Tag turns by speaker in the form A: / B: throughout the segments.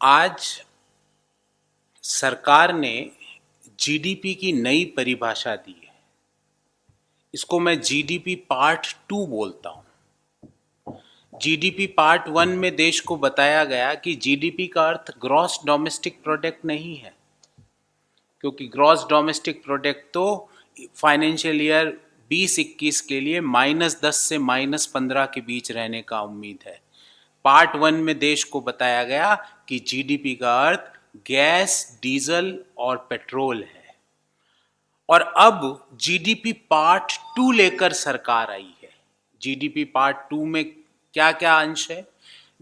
A: आज सरकार ने जीडीपी की नई परिभाषा दी है। इसको मैं जीडीपी पार्ट 2 बोलता हूं। जीडीपी पार्ट 1 में देश को बताया गया कि जीडीपी का अर्थ ग्रॉस डोमेस्टिक प्रोडक्ट नहीं है, क्योंकि ग्रॉस डोमेस्टिक प्रोडक्ट तो फाइनेंशियल ईयर 20-21 के लिए -10 से -15 के बीच रहने का उम्मीद है। पार्ट 1 में देश को बताया गया कि जीडीपी का अर्थ गैस, डीजल और पेट्रोल है। और अब जीडीपी पार्ट 2 लेकर सरकार आई है। जीडीपी पार्ट 2 में क्या क्या अंश है?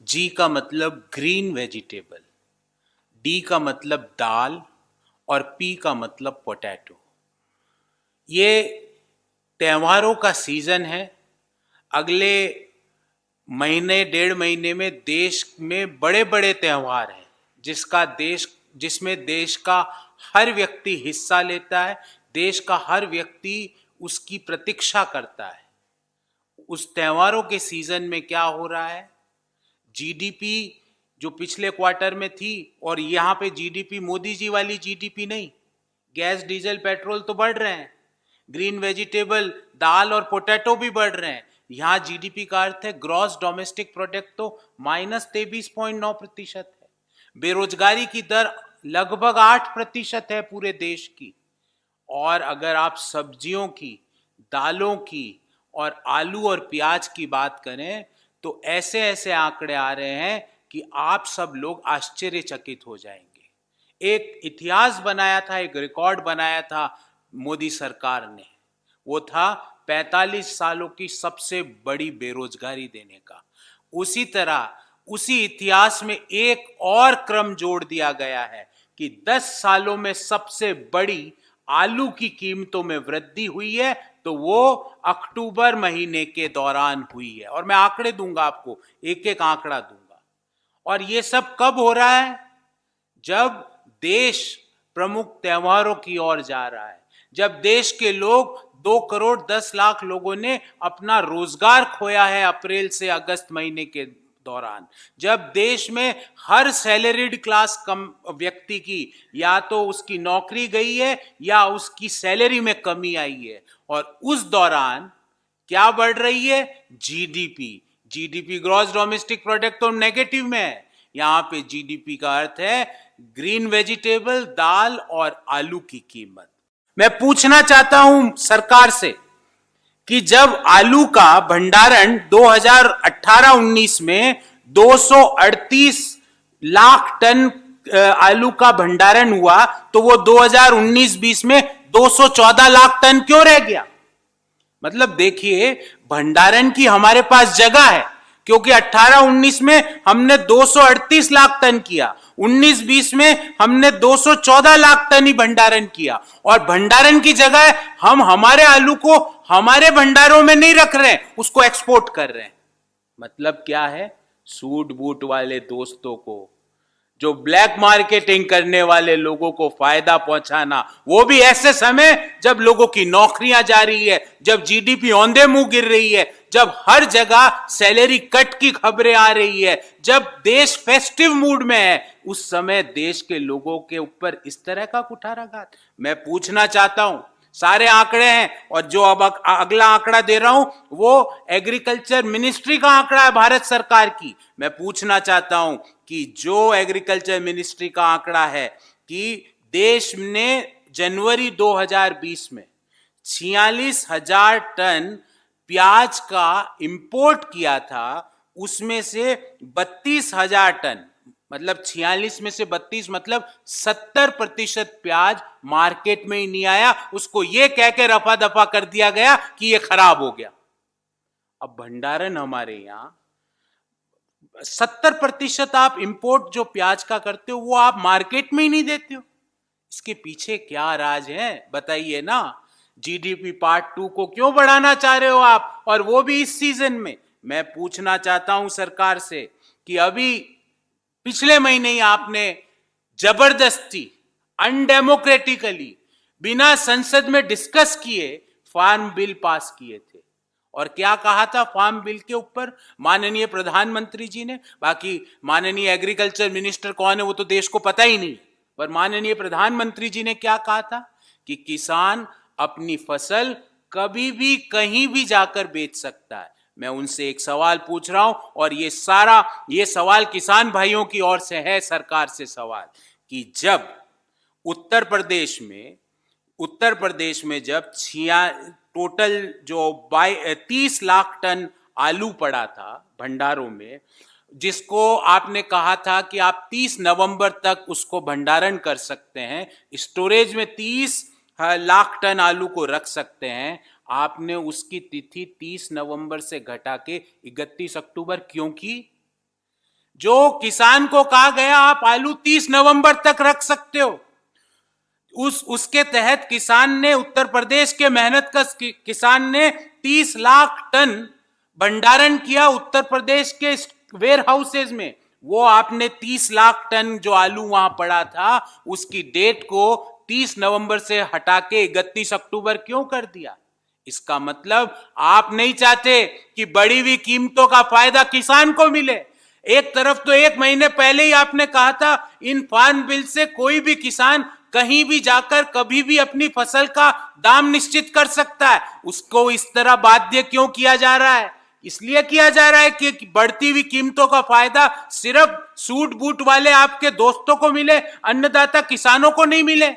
A: जी का मतलब ग्रीन वेजिटेबल, डी का मतलब दाल और पी का मतलब पोटैटो। ये त्योहारों का सीजन है। अगले महीने 1.5 महीने में देश में बड़े बड़े त्योहार हैं, जिसमें देश का हर व्यक्ति हिस्सा लेता है, देश का हर व्यक्ति उसकी प्रतीक्षा करता है। उस त्योहारों के सीजन में क्या हो रहा है? जीडीपी जो पिछले क्वार्टर में थी, और यहाँ पे जीडीपी मोदी जी वाली जीडीपी नहीं, गैस, डीजल, पेट्रोल तो बढ़ रहे हैं, ग्रीन वेजिटेबल, दाल और पोटैटो भी बढ़ रहे हैं। यहाँ जीडीपी का अर्थ है ग्रॉस डोमेस्टिक प्रोडक्ट तो -23.9% है। बेरोजगारी की दर लगभग 8% है पूरे देश की। और अगर आप सब्जियों की, दालों की और आलू और प्याज की बात करें तो ऐसे ऐसे आंकड़े आ रहे हैं कि आप सब लोग आश्चर्यचकित हो जाएंगे। एक इतिहास बनाया था, एक रिकॉर्ड बनाया था मोदी सरकार ने, वो था 45 सालों की सबसे बड़ी बेरोजगारी देने का। उसी तरह उसी इतिहास में एक और क्रम जोड़ दिया गया है कि 10 सालों में सबसे बड़ी आलू की कीमतों में वृद्धि हुई है, तो वो अक्टूबर महीने के दौरान हुई है। और मैं आंकड़े दूंगा आपको, एक एक आंकड़ा दूंगा। और ये सब कब हो रहा है? जब देश प्रमुख त्योहारों की ओर जा रहा है, जब देश के लोग 2 करोड़ 10 लाख लोगों ने अपना रोजगार खोया है अप्रैल से अगस्त महीने के दौरान, जब देश में हर सैलरीड क्लास कम व्यक्ति की या तो उसकी नौकरी गई है या उसकी सैलरी में कमी आई है। और उस दौरान क्या बढ़ रही है? जीडीपी ग्रॉस डोमेस्टिक प्रोडक्ट तो नेगेटिव में है। यहां पे जीडीपी का अर्थ है ग्रीन वेजिटेबल, दाल और आलू की कीमत। मैं पूछना चाहता हूं सरकार से कि जब आलू का भंडारण 2018-19 में 238 लाख टन आलू का भंडारण हुआ, तो वो 2019-20 में 214 लाख टन क्यों रह गया? मतलब देखिए, भंडारण की हमारे पास जगह है, क्योंकि 18-19 में हमने 238 लाख टन किया, 19-20 में हमने 214 लाख टन ही भंडारण किया। और भंडारण की जगह हम हमारे आलू को हमारे भंडारों में नहीं रख रहे हैं, उसको एक्सपोर्ट कर रहे हैं। मतलब क्या है? सूट बूट वाले दोस्तों को, जो ब्लैक मार्केटिंग करने वाले लोगों को फायदा पहुंचाना, वो भी ऐसे समय जब लोगों की नौकरियां जा रही है, जब जीडीपी औंधे मुंह गिर रही है, जब हर जगह सैलरी कट की खबरें आ रही है, जब देश फेस्टिव मूड में है, उस समय देश के लोगों के ऊपर इस तरह का कुठाराघात। मैं पूछना चाहता हूं, सारे आंकड़े हैं, और जो अब अगला आंकड़ा दे रहा हूं वो एग्रीकल्चर मिनिस्ट्री का आंकड़ा है, भारत सरकार की। मैं पूछना चाहता हूं कि जो एग्रीकल्चर मिनिस्ट्री का आंकड़ा है कि देश ने जनवरी 2020 में 46,000 टन प्याज का इंपोर्ट किया था, उसमें से 32,000 टन, मतलब 46 में से 32, मतलब 70% प्याज मार्केट में ही नहीं आया। उसको यह कह के रफा दफा कर दिया गया कि यह खराब हो गया। अब भंडारण हमारे यहां 70% आप इंपोर्ट जो प्याज का करते हो, वो आप मार्केट में ही नहीं देते हो। इसके पीछे क्या राज है? बताइए ना। जीडीपी पार्ट 2 को क्यों बढ़ाना चाह रहे हो आप, और वो भी इस सीजन में? मैं पूछना चाहता हूं सरकार से कि अभी पिछले महीने ही आपने जबरदस्ती, अनडेमोक्रेटिकली, बिना संसद में डिस्कस किए फार्म बिल पास किए थे, और क्या कहा था फार्म बिल के ऊपर माननीय प्रधानमंत्री जी ने? बाकी माननीय एग्रीकल्चर मिनिस्टर कौन है वो तो देश को पता ही नहीं, पर माननीय प्रधानमंत्री जी ने क्या कहा था कि किसान अपनी फसल कभी भी कहीं भी जाकर बेच सकता है। मैं उनसे एक सवाल पूछ रहा हूं, और ये सवाल किसान भाइयों की ओर से है, सरकार से सवाल, कि जब उत्तर प्रदेश में जब टोटल जो 30 लाख टन आलू पड़ा था भंडारों में, जिसको आपने कहा था कि आप 30 नवंबर तक उसको भंडारण कर सकते हैं, स्टोरेज में 30 लाख टन आलू को रख सकते हैं, आपने उसकी तिथि 30 नवंबर से घटा के 31 अक्टूबर क्यों की? जो किसान को कहा गया आप आलू 30 नवंबर तक रख सकते हो, उसके तहत किसान ने, उत्तर प्रदेश के मेहनत का किसान ने 30 लाख टन भंडारण किया उत्तर प्रदेश के वेयर हाउसेज में। वो आपने 30 लाख टन जो आलू वहां पड़ा था उसकी डेट को 30 नवंबर से हटा के 31 अक्टूबर क्यों कर दिया? इसका मतलब आप नहीं चाहते कि बढ़ी हुई कीमतों का फायदा किसान को मिले। एक तरफ तो 1 महीने पहले ही आपने कहा था इन फार्म बिल से कोई भी किसान कहीं भी जाकर कभी भी अपनी फसल का दाम निश्चित कर सकता है, उसको इस तरह बाध्य क्यों किया जा रहा है? इसलिए किया जा रहा है कि बढ़ती हुई कीमतों का फायदा सिर्फ सूट बूट वाले आपके दोस्तों को मिले, अन्नदाता किसानों को नहीं मिले।